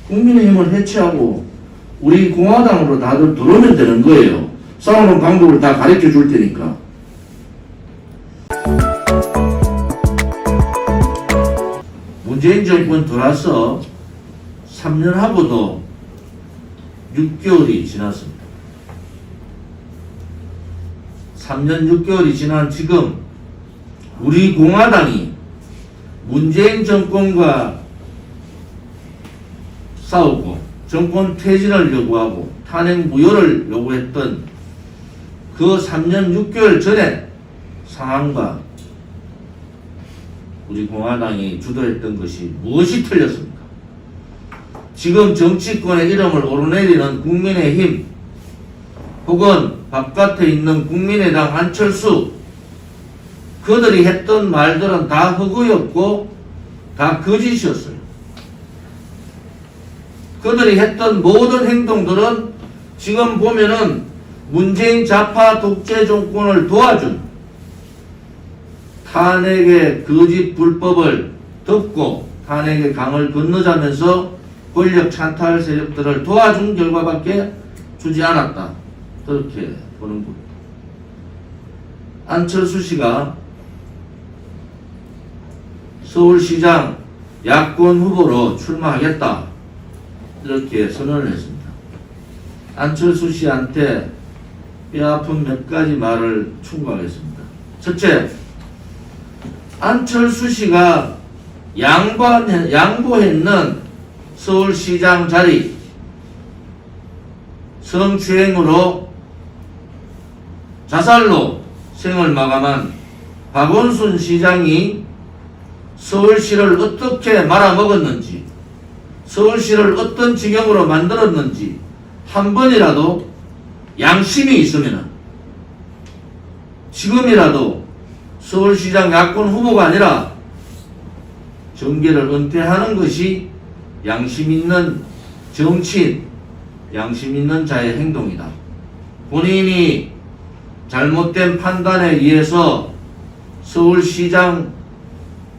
국민의힘을 해체하고 우리 공화당으로 다들 들어오면 되는 거예요. 싸우는 방법을 다 가르쳐 줄 테니까. 문재인 정권 들어와서 3년하고도 6개월이 지났습니다. 3년 6개월이 지난 지금 우리 공화당이 문재인 정권과 싸우고 정권 퇴진을 요구하고 탄핵 무효를 요구했던 그 3년 6개월 전에 상황과 우리 공화당이 주도했던 것이 무엇이 틀렸습니까? 지금 정치권의 이름을 오르내리는 국민의힘 혹은 바깥에 있는 국민의당 안철수, 그들이 했던 말들은 다 허구였고 다 거짓이었어요. 그들이 했던 모든 행동들은 지금 보면은 문재인 좌파 독재 정권을 도와준 탄핵의 거짓 불법을 덮고 탄핵의 강을 건너자면서 권력 찬탈 세력들을 도와준 결과밖에 주지 않았다. 그렇게 보는 겁니다. 안철수 씨가 서울시장 야권 후보로 출마하겠다, 이렇게 선언을 했습니다. 안철수 씨한테 뼈아픈 몇 가지 말을 충고하겠습니다. 첫째, 안철수 씨가 양보했는 서울시장 자리 성추행으로 자살로 생을 마감한 박원순 시장이 서울시를 어떻게 말아먹었는지, 서울시를 어떤 지경으로 만들었는지 한 번이라도 양심이 있으면 지금이라도 서울시장 야권 후보가 아니라 정계를 은퇴하는 것이 양심 있는 정치인, 양심 있는 자의 행동이다. 본인이 잘못된 판단에 의해서 서울시장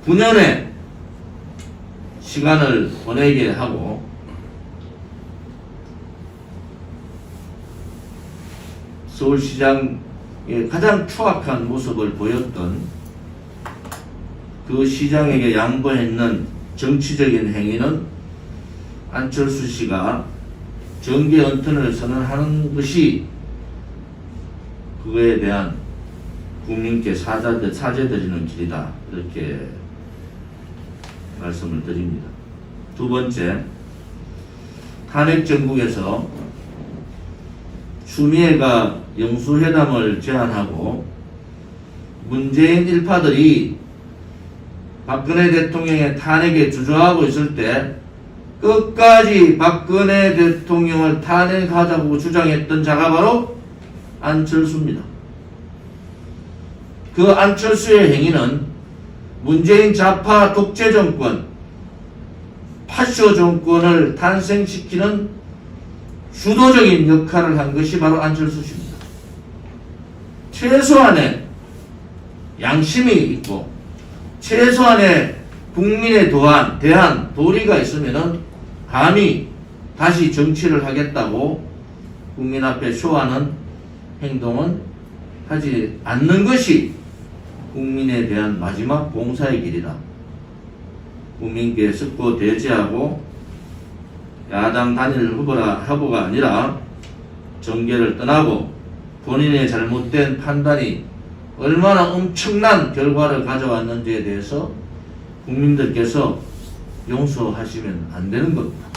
9년의 시간을 보내게 하고 서울시장의 가장 추악한 모습을 보였던 그 시장에게 양보했는 정치적인 행위는 안철수 씨가 정계 은퇴를 선언하는 것이 그거에 대한 국민께 사죄드리는 길이다, 이렇게 말씀을 드립니다. 두 번째, 탄핵 정국에서 추미애가 영수회담을 제안하고 문재인 일파들이 박근혜 대통령의 탄핵에 주저하고 있을 때 끝까지 박근혜 대통령을 탄핵하자고 주장했던 자가 바로 안철수입니다. 그 안철수의 행위는 문재인 좌파 독재 정권, 파쇼 정권을 탄생시키는 주도적인 역할을 한 것이 바로 안철수 씨입니다. 최소한의 양심이 있고 최소한의 국민에 대한 도리가 있으면은 감히 다시 정치를 하겠다고 국민 앞에 쇼하는 행동은 하지 않는 것이 국민에 대한 마지막 봉사의 길이다. 국민께 썩고 대지하고 야당 단일 후보가 아니라 정계를 떠나고 본인의 잘못된 판단이 얼마나 엄청난 결과를 가져왔는지에 대해서 국민들께서 용서하시면 안 되는 겁니다.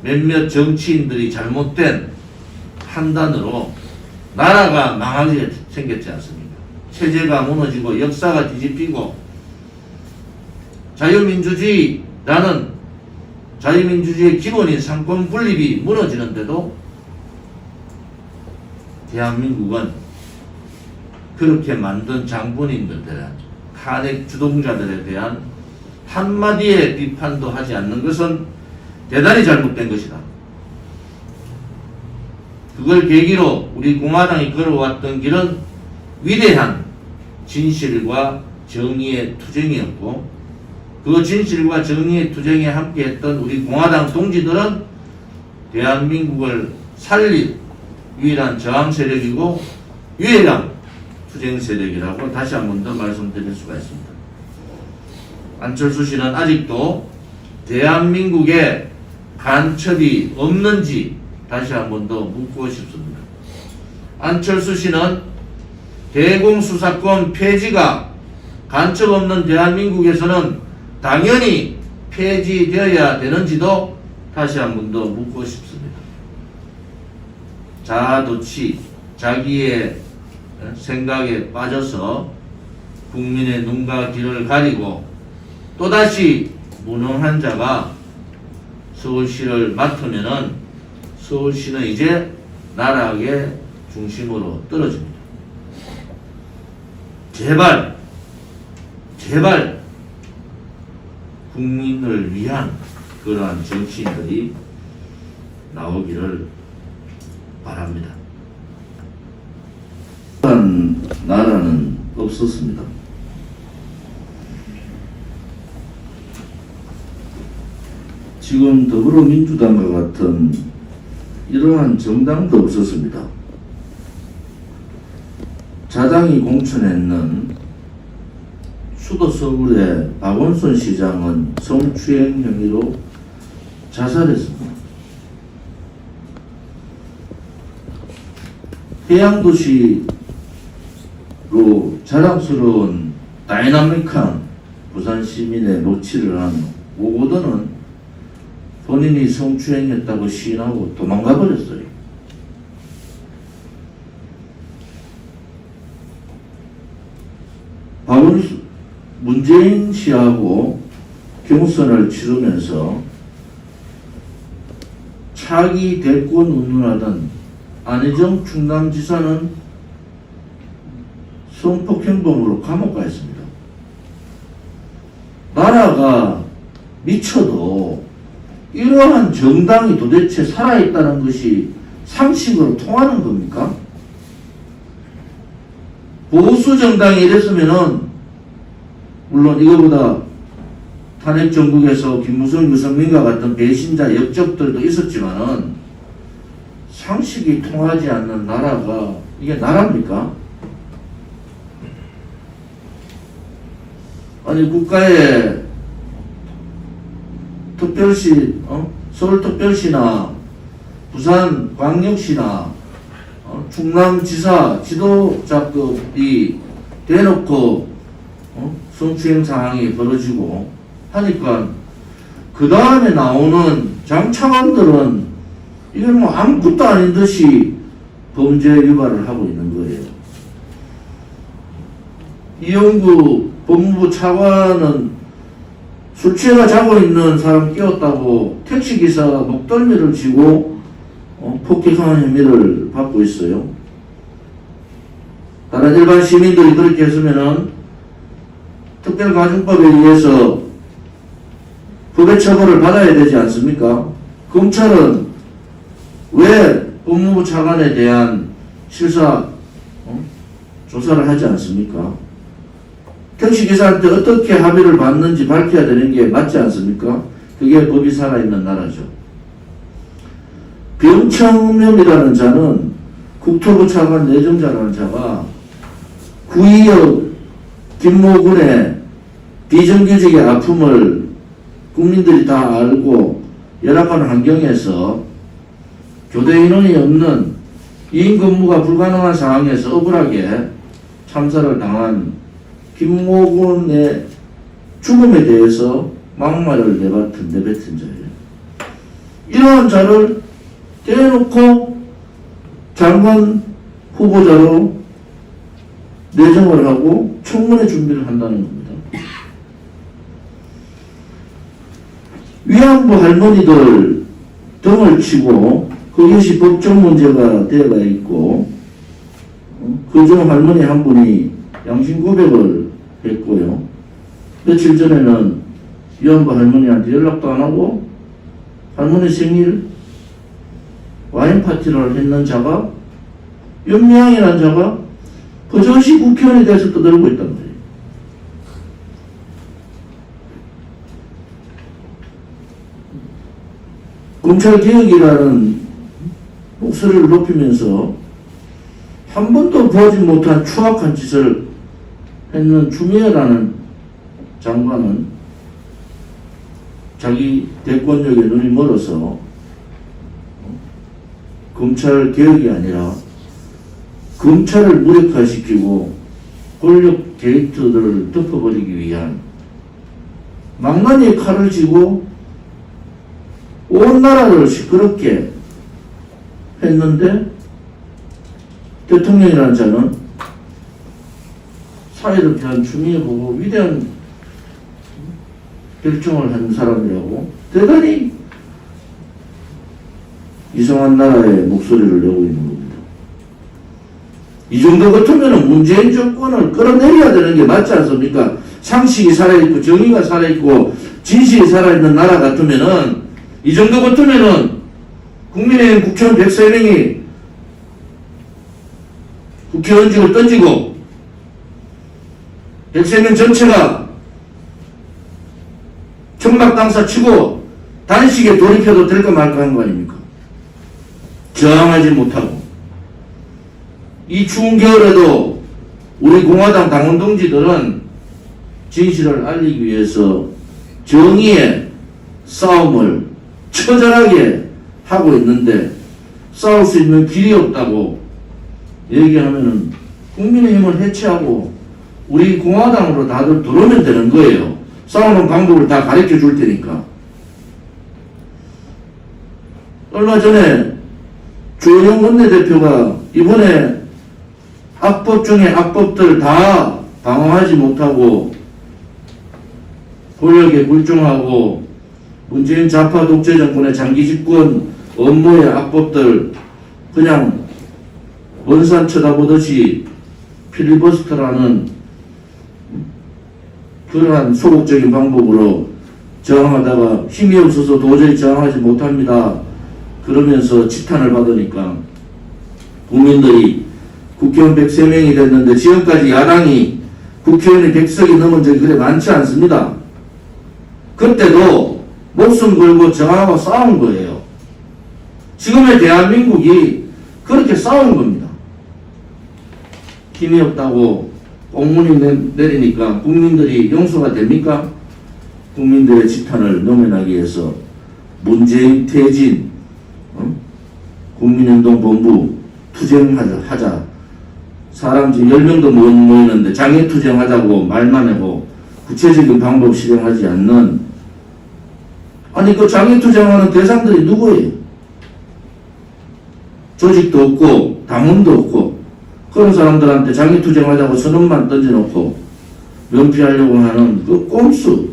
몇몇 정치인들이 잘못된 판단으로 나라가 망하게 생겼지 않습니까? 체제가 무너지고 역사가 뒤집히고 자유민주주의의 기본인 상권 분립이 무너지는데도 대한민국은 그렇게 만든 장본인들에 대한 탄핵 주동자들에 대한 한마디의 비판도 하지 않는 것은 대단히 잘못된 것이다. 그걸 계기로 우리 공화당이 걸어왔던 길은 위대한 진실과 정의의 투쟁이었고 그 진실과 정의의 투쟁에 함께했던 우리 공화당 동지들은 대한민국을 살릴 유일한 저항 세력이고 유일한 투쟁 세력이라고 다시 한 번 더 말씀드릴 수가 있습니다. 안철수 씨는 아직도 대한민국에 간첩이 없는지 다시 한 번 더 묻고 싶습니다. 안철수 씨는 대공수사권 폐지가 간첩 없는 대한민국에서는 당연히 폐지되어야 되는지도 다시 한 번 더 묻고 싶습니다. 자아도취, 자기의 생각에 빠져서 국민의 눈과 귀를 가리고 또다시 무능한 자가 서울시를 맡으면은 서울시는 이제 나락의 중심으로 떨어집니다. 제발 국민을 위한 그러한 정치인들이 나오기를 바랍니다. 그런 나라는 없었습니다. 지금 더불어민주당과 같은 이러한 정당도 없었습니다. 자당이 공천했는 수도 서울의 박원순 시장은 성추행 혐의로 자살했습니다. 해양도시로 자랑스러운 다이나믹한 부산 시민의 녹취를 한 오고든은 본인이 성추행했다고 시인하고 도망가 버렸어요. 문재인 씨하고 경선을 치르면서 차기 대권 운운하던 안희정 충남지사는 성폭행범으로 감옥 가 있습니다. 나라가 미쳐도 이러한 정당이 도대체 살아있다는 것이 상식으로 통하는 겁니까? 보수 정당이 이랬으면은 물론 이거보다 탄핵 정국에서 김무성, 유승민과 같은 배신자 역적들도 있었지만은 상식이 통하지 않는 나라가 이게 나라입니까? 아니 국가의 특별시, 서울특별시나 부산 광역시나 충남지사 지도자급이 대놓고 성추행 상황이 벌어지고 하니까 그 다음에 나오는 장차관들은 이게 뭐 아무것도 아닌 듯이 범죄 유발을 하고 있는 거예요. 이용구 법무부 차관은 술 취해가 자고 있는 사람 깨웠다고 택시기사 목덜미를 쥐고 폭행한 혐의를 받고 있어요. 다른 일반 시민들이 그렇게 했으면은 특별가중법에 의해서 법의 처벌을 받아야 되지 않습니까? 검찰은 왜 법무부 차관에 대한 실사 조사를 하지 않습니까? 택시기사한테 어떻게 합의를 받는지 밝혀야 되는 게 맞지 않습니까? 그게 법이 살아있는 나라죠. 병청명이라는 자는 국토부 차관 내정자라는 자가 구의역 김모군의 비정규직의 아픔을 국민들이 다 알고 열악한 환경에서 교대 인원이 없는 2인 근무가 불가능한 상황에서 억울하게 참사를 당한 김모군의 죽음에 대해서 막말을 내뱉은 자예요. 이러한 자를 대놓고 장관 후보자로 내정을 하고 청문회 준비를 한다는 겁니다. 위안부 할머니들 등을 치고 그것이 법적 문제가 되어가 있고 그중 할머니 한 분이 양심 고백을 했고요. 며칠 전에는 위안부 할머니한테 연락도 안 하고 할머니 생일 와인 파티를 했는 자가 윤미향이라는 자가 버젓이 국회의원에 대해서 떠들고 있단 말이에요. 검찰개혁이라는 목소리를 높이면서 한 번도 보지 못한 추악한 짓을 했는 추미애라는 장관은 자기 대권력에 눈이 멀어서 검찰개혁이 아니라 검찰을 무력화시키고 권력 게이트들을 덮어버리기 위한 망나니의 칼을 쥐고 온 나라를 시끄럽게 했는데 대통령이라는 자는 사회를 피한 추미애 보고 위대한 결정을 한 사람이라고 대단히 이상한 나라의 목소리를 내고 있는 겁니다. 이 정도 같으면 문재인 정권을 끌어내려야 되는 게 맞지 않습니까? 상식이 살아있고 정의가 살아있고 진실이 살아있는 나라 같으면은 이 정도 같으면은 국민의힘 국회의원 103명이 국회의원직을 던지고 103명 전체가 청박당사 치고 단식에 돌입해도 될까 말까 하는 거 아닙니까? 저항하지 못하고 이 추운 겨울에도 우리 공화당 당원 동지들은 진실을 알리기 위해서 정의의 싸움을 처절하게 하고 있는데 싸울 수 있는 길이 없다고 얘기하면은 국민의힘을 해체하고 우리 공화당으로 다들 들어오면 되는 거예요. 싸우는 방법을 다 가르쳐 줄 테니까. 얼마 전에 조영 원내대표가 이번에 악법 중에 악법들 다 방어하지 못하고 권력에 굴종하고 문재인 좌파 독재 정권의 장기 집권 업무의 악법들 그냥 먼산 쳐다보듯이 필리버스터라는 그러한 소극적인 방법으로 저항하다가 힘이 없어서 도저히 저항하지 못합니다. 그러면서 지탄을 받으니까 국민들이 국회의원 103명이 됐는데 지금까지 야당이 국회의원이 100석이 넘은 적이 그래 많지 않습니다. 그때도 목숨 걸고 저항하고 싸운 거예요. 지금의 대한민국이 그렇게 싸운 겁니다. 힘이 없다고 공문이 내리니까 국민들이 용서가 됩니까? 국민들의 지탄을 넘어나기 위해서 문재인 퇴진 국민운동 본부 투쟁하자. 사람 지금 10명도 못 모이는데 장애투쟁하자고 말만 하고 구체적인 방법 실행하지 않는 아니 그 장애투쟁하는 대상들이 누구예요? 조직도 없고 당원도 없고 그런 사람들한테 장애투쟁하자고 선언만 던져놓고 면피하려고 하는 그 꼼수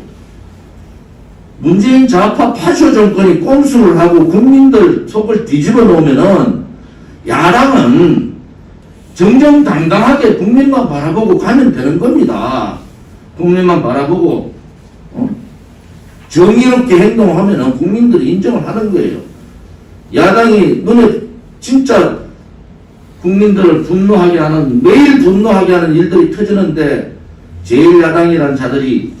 문재인 좌파 파쇼 정권이 꼼수를 하고 국민들 속을 뒤집어 놓으면은 야당은 정정당당하게 국민만 바라보고 가면 되는 겁니다. 국민만 바라보고 정의롭게 행동하면은 국민들이 인정을 하는 거예요. 야당이 눈에 진짜 국민들을 분노하게 하는 매일 분노하게 하는 일들이 터지는데 제일 야당이라는 자들이